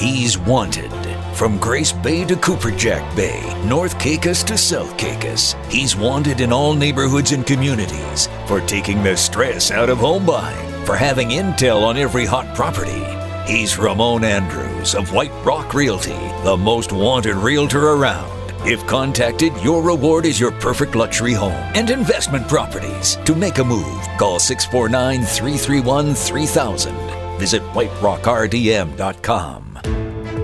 He's wanted. From Grace Bay to Cooperjack Bay, North Caicos to South Caicos, he's wanted in all neighborhoods and communities for taking the stress out of home buying, for having intel on every hot property. He's Ramon Andrews of White Rock Realty, the most wanted realtor around. If contacted, your reward is your perfect luxury home and investment properties. To make a move, call 649-331-3000. Visit whiterockrdm.com.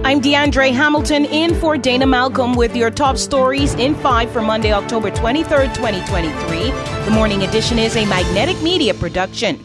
I'm Deandrea Hamilton in for Dana Malcolm with your top stories in 5 for Monday, October 23rd, 2023. The morning edition is a Magnetic Media production.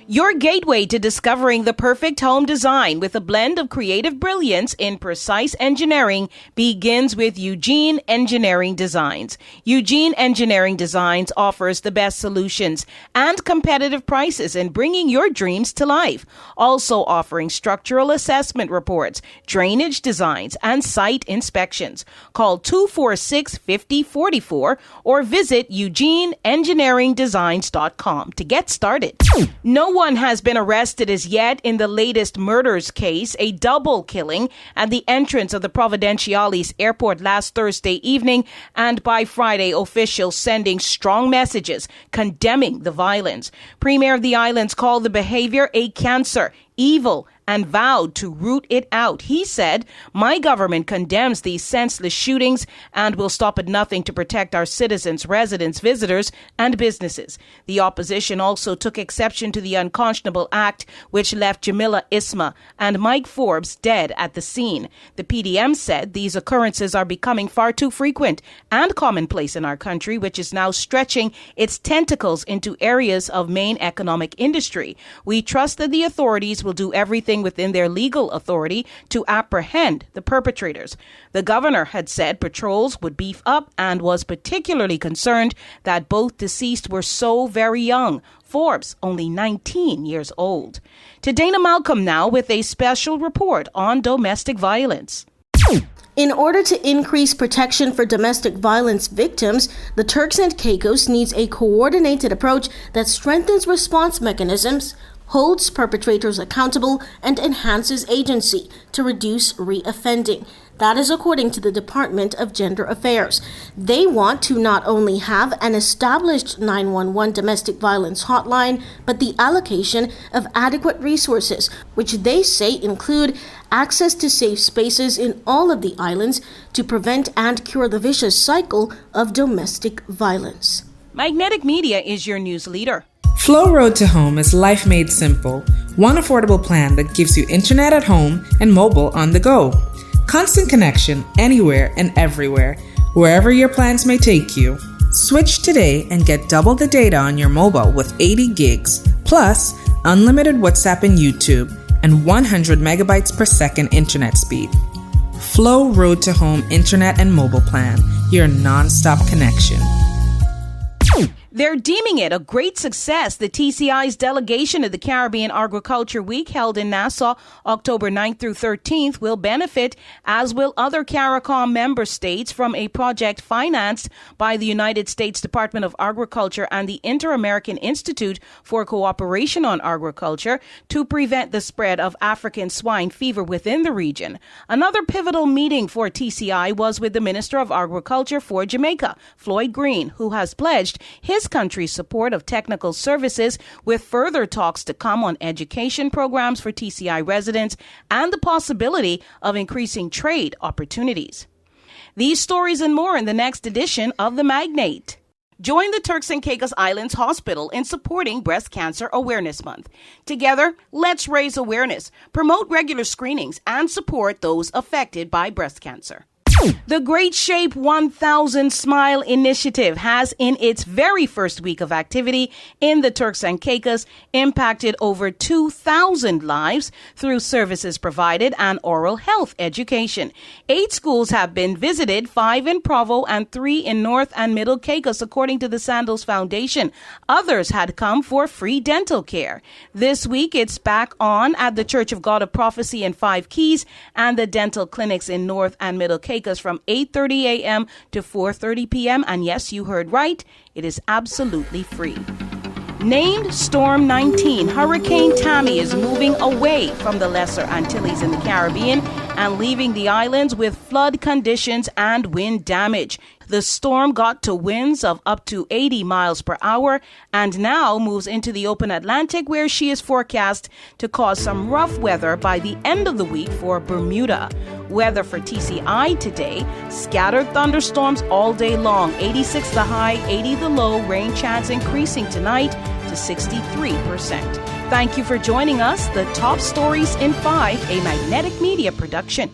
Your gateway to discovering the perfect home design with a blend of creative brilliance in precise engineering begins with Eugene Engineering Designs. Eugene Engineering Designs offers the best solutions and competitive prices in bringing your dreams to life. Also offering structural assessment reports, drainage designs, and site inspections. Call 246-5044 or visit eugeneengineeringdesigns.com to get started. No one has been arrested as yet in the latest murders case, a double killing at the entrance of the Providenciales airport last Thursday evening, and by Friday, officials sending strong messages condemning the violence. Premier of the islands called the behavior a cancer, evil, and vowed to root it out. He said, "My government condemns these senseless shootings and will stop at nothing to protect our citizens, residents, visitors, and businesses." The opposition also took exception to the unconscionable act which left Jamila Isma and Mike Forbes dead at the scene. The PDM said these occurrences are becoming far too frequent and commonplace in our country, which is now stretching its tentacles into areas of main economic industry. We trust that the authorities will do everything within their legal authority to apprehend the perpetrators. The governor had said patrols would beef up and was particularly concerned that both deceased were so very young. Forbes, only 19 years old. To Dana Malcolm now with a special report on domestic violence. In order to increase protection for domestic violence victims, the Turks and Caicos needs a coordinated approach that strengthens response mechanisms, holds perpetrators accountable, and enhances agency to reduce reoffending. That is according to the Department of Gender Affairs. They want to not only have an established 911 domestic violence hotline, but the allocation of adequate resources, which they say include access to safe spaces in all of the islands to prevent and cure the vicious cycle of domestic violence. Magnetic Media is your news leader. Flow Road to Home is life made simple. One affordable plan that gives you internet at home and mobile on the go. Constant connection anywhere and everywhere, wherever your plans may take you. Switch today and get double the data on your mobile with 80 gigs, plus unlimited WhatsApp and YouTube, and 100 megabytes per second internet speed. Flow Road to Home internet and mobile plan, your non-stop connection. They're deeming it a great success. The TCI's delegation of the Caribbean Agriculture Week held in Nassau, October 9th through 13th, will benefit, as will other CARICOM member states, from a project financed by the United States Department of Agriculture and the Inter-American Institute for Cooperation on Agriculture to prevent the spread of African swine fever within the region. Another pivotal meeting for TCI was with the Minister of Agriculture for Jamaica, Floyd Green, who has pledged his country's support of technical services, with further talks to come on education programs for TCI residents and the possibility of increasing trade opportunities. These stories and more in the next edition of The Magnate. Join the Turks and Caicos Islands Hospital in supporting Breast Cancer Awareness Month. Together, let's raise awareness, promote regular screenings, and support those affected by breast cancer. The Great Shape 1000 Smile Initiative has, in its very first week of activity in the Turks and Caicos, impacted over 2,000 lives through services provided and oral health education. 8 schools have been visited, 5 in Provo and 3 in North and Middle Caicos, according to the Sandals Foundation. Others had come for free dental care. This week, it's back on at the Church of God of Prophecy in 5 Keys and the dental clinics in North and Middle Caicos from 8:30 a.m. to 4:30 p.m. And yes, you heard right, it is absolutely free. Named Storm 19, Hurricane Tammy is moving away from the Lesser Antilles in the Caribbean and leaving the islands with flood conditions and wind damage. The storm got to winds of up to 80 miles per hour and now moves into the open Atlantic, where she is forecast to cause some rough weather by the end of the week for Bermuda. Weather for TCI today: scattered thunderstorms all day long, 86 the high, 80 the low, rain chance increasing tonight to 63%. Thank you for joining us. The Top Stories in 5, a Magnetic Media production.